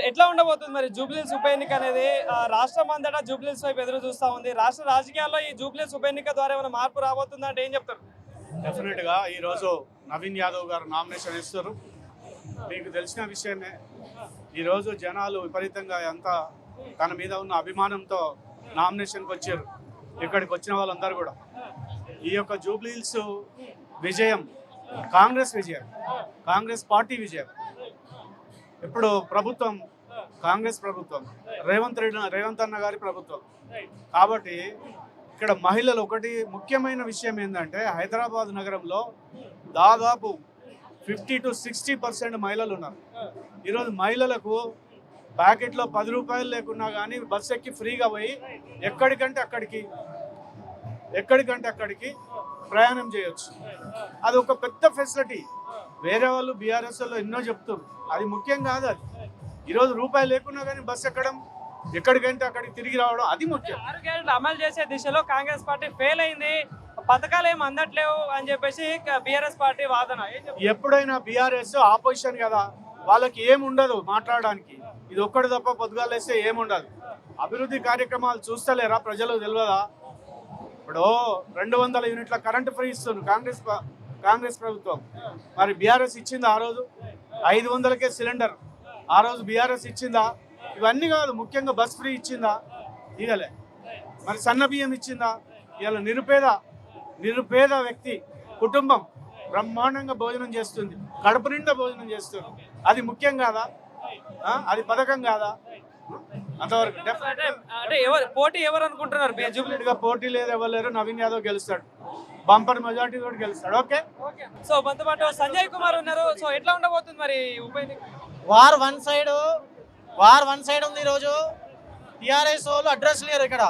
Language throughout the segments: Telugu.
ఎట్లా ఉండబోతుంది మరి జూబ్లీహిల్స్ ఉప ఎన్నిక అనేది? రాష్ట్రం అంతటా జూబ్లీహిల్స్ వైపు ఎదురు చూస్తూ ఉంది. రాష్ట్ర రాజకీయాల్లో ఈ జూబ్లీహిల్స్ ఉప ఎన్నిక ద్వారా ఏమైనా మార్పు రాబోతుందా అంటే ఏం చెప్తారు? డెఫినెట్గా ఈరోజు నవీన్ యాదవ్ గారు నామినేషన్ ఇస్తారు. మీకు తెలిసిన విషయమే, ఈరోజు జనాలు విపరీతంగా ఎంత తన మీద ఉన్న అభిమానంతో నామినేషన్కి వచ్చారు. ఇక్కడికి వచ్చిన వాళ్ళందరూ కూడా ఈ యొక్క జూబ్లీహిల్స్ విజయం కాంగ్రెస్ విజయం, కాంగ్రెస్ పార్టీ విజయం. ఇప్పుడు ప్రభుత్వం కాంగ్రెస్ ప్రభుత్వం, రేవంత్ అన్న గారి ప్రభుత్వం. కాబట్టి ఇక్కడ మహిళలు ఒకటి ముఖ్యమైన విషయం ఏంటంటే, హైదరాబాద్ నగరంలో దాదాపు 50 to 60% మహిళలు ఉన్నారు. ఈరోజు మహిళలకు ప్యాకెట్లో 10 రూపాయలు లేకున్నా కానీ బస్సు ఎక్కి ఫ్రీగా పోయి ఎక్కడికంటే అక్కడికి ప్రయాణం చేయొచ్చు. అది ఒక పెద్ద ఫెసిలిటీ. వేరే వాళ్ళు బీఆర్ఎస్లో ఎన్నో చెప్తారు, అది ముఖ్యం కాదు. అది ఈరోజు రూపాయలు లేకున్నా కానీ బస్సు ఎక్కడం, ఎక్కడికంటే అక్కడికి తిరిగి రావడం, అది ముఖ్యం. 6 గ్యారెంటీలు అమలు చేసే దిశలో కాంగ్రెస్ పార్టీ ఫెయిల్ అయింది, పథకాలు ఏమి అందట్లేవు అని చెప్పేసి బీఆర్ఎస్ పార్టీ వాదన. ఎప్పుడైనా బీఆర్ఎస్ ఆపోజిషన్ కదా, వాళ్ళకి ఏముండదు మాట్లాడడానికి. ఇది ఒక్కటి తప్ప పొద్దుగాలేస్తే ఏముండదు. అభివృద్ధి కార్యక్రమాలు చూస్తలేరా? ప్రజలకు తెలియదా? ఇప్పుడు 200 యూనిట్ల కరెంటు ఫ్రీ ఇస్తుంది కాంగ్రెస్ ప్రభుత్వం. మరి బీఆర్ఎస్ ఇచ్చిందా? ఆ రోజు 500కే సిలిండర్ ఆ రోజు బీఆర్ఎస్ ఇచ్చిందా? ఇవన్నీ కాదు, ముఖ్యంగా బస్ ఫ్రీ ఇచ్చిందా? ఇగలే. మరి సన్న బియ్యం ఇచ్చిందా? ఇలా నిరుపేద వ్యక్తి కుటుంబం బ్రహ్మాండంగా భోజనం చేస్తుంది, కడుపు నిండా భోజనం చేస్తుంది. అది ముఖ్యం కాదా? అది పథకం కాదా? అంతవరకు అంటే పోటీ ఎవరు అనుకుంటున్నారు? జూబ్లీహిల్స్గా పోటీ లేదు, ఎవరు లేరు. నవీన్ యాదవ్ గెలుస్తాడు, బంపర్ మెజార్టీ తోటి గెలుస్తాడు. ఓకే. సో మనతో పాటు సంజయ్ కుమార్ ఉన్నారు. సో ఎట్లా ఉండబోతుంది మరి ఉప ఎన్నిక? వార్ వన్ సైడ్ ఉంది. ఈరోజు టీఆర్ఎస్ వాళ్ళు అడ్రస్ లేరు. ఇక్కడ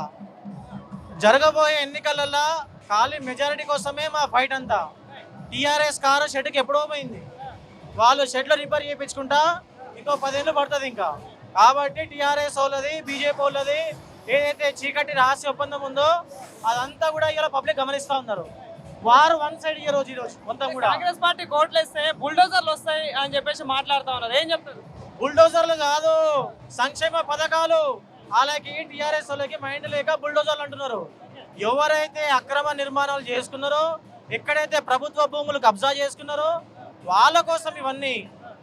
జరగబోయే ఎన్నికలలో ఖాళీ మెజారిటీ కోసమే మా ఫైట్ అంతా. టీఆర్ఎస్ కారు షెడ్కి ఎప్పుడో పోయింది, వాళ్ళు షెడ్లో రిపేర్ చేయించుకుంటా ఇంకో 10 ఏళ్ళు పడుతుంది ఇంకా. కాబట్టి టీఆర్ఎస్ వాళ్ళది, బీజేపీ వాళ్ళది ఏదైతే చీకటి రహస్య ఒప్పందం ఉందో అదంతా కూడా ఇలా పబ్లిక్ గమనిస్తూ ఉన్నారు. వారు వన్ సైడ్ ఈ రోజు మొత్తం కూడా కాంగ్రెస్ పార్టీ కోట్లు వేస్తే బుల్డోజర్లు వస్తాయి అని చెప్పేసి మాట్లాడుతూ ఉన్నారు. ఏం చెప్తారు? బుల్డోజర్లు కాదు, సంక్షేమ పథకాలు. అలాగే టీఆర్ఎస్ వాళ్ళకి మైండ్ లేక బుల్డోజర్లు అంటున్నారు. ఎవరైతే అక్రమ నిర్మాణాలు చేసుకున్నారో, ఎక్కడైతే ప్రభుత్వ భూములు కబ్జా చేసుకున్నారో వాళ్ళ కోసం ఇవన్నీ.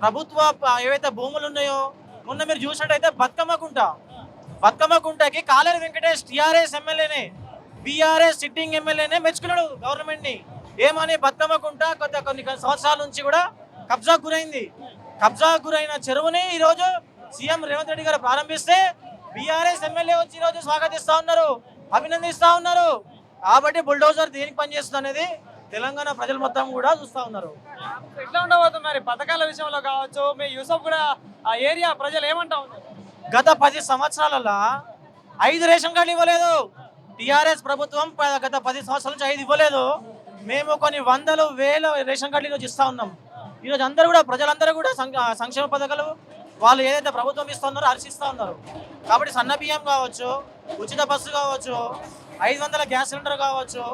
ప్రభుత్వ ఏవైతే భూములు ఉన్నాయో, మొన్న మీరు చూసినట్టయితే బతుకమ్మ కుంటకి కాలేరు వెంకటేష్ టీఆర్ఎస్ ఎమ్మెల్యేనే, బీఆర్ఎస్ సిట్టింగ్ ఎమ్మెల్యేనే మెచ్చుకున్నాడు గవర్నమెంట్ని. ఏమని? బతుకమ్మ కుంట కొన్ని సంవత్సరాల నుంచి కూడా కబ్జాకు గురైంది. కబ్జాకు గురైన చెరువుని ఈరోజు సీఎం రేవంత్ రెడ్డి గారు ప్రారంభిస్తే బీఆర్ఎస్ ఎమ్మెల్యే వచ్చి ఈరోజు స్వాగతిస్తూ ఉన్నారు, అభినందిస్తూ ఉన్నారు. కాబట్టి బుల్డోజర్ దేనికి పనిచేస్తుంది అనేది తెలంగాణ ప్రజలు మొత్తం కూడా చూస్తూ ఉన్నారు. ఎట్లా ఉండబోతుంది మరి పథకాల విషయంలో కావచ్చు? మీ యూసఫ్ కూడా ఆ ఏరియా ప్రజలు ఏమంటా ఉన్నారు? గత 10 సంవత్సరాలలో 5 రేషన్ కార్డులు ఇవ్వలేదు టీఆర్ఎస్ ప్రభుత్వం. గత 10 సంవత్సరాల నుంచి 5 ఇవ్వలేదు. మేము కొన్ని 100,000 రేషన్ కార్డులు ఈరోజు ఇస్తూ ఉన్నాం. ఈరోజు ప్రజలందరూ కూడా సంక్షేమ పథకాలు వాళ్ళు ఏదైతే ప్రభుత్వం ఇస్తున్నారో హర్షిస్తూ ఉన్నారు. కాబట్టి సన్న బియ్యం కావచ్చు, ఉచిత బస్సు కావచ్చు, 500 గ్యాస్ సిలిండర్ కావచ్చు,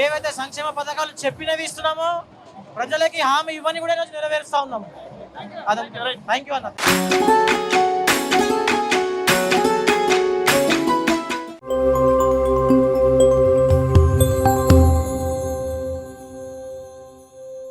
ఏవైతే సంక్షేమ పథకాలు చెప్పినవి ఇస్తున్నామో ప్రజలకి హామీ ఇవన్నీ కూడా ఈరోజు నెరవేరుస్తూ ఉన్నాం. అదే. థ్యాంక్ యూ అన్న.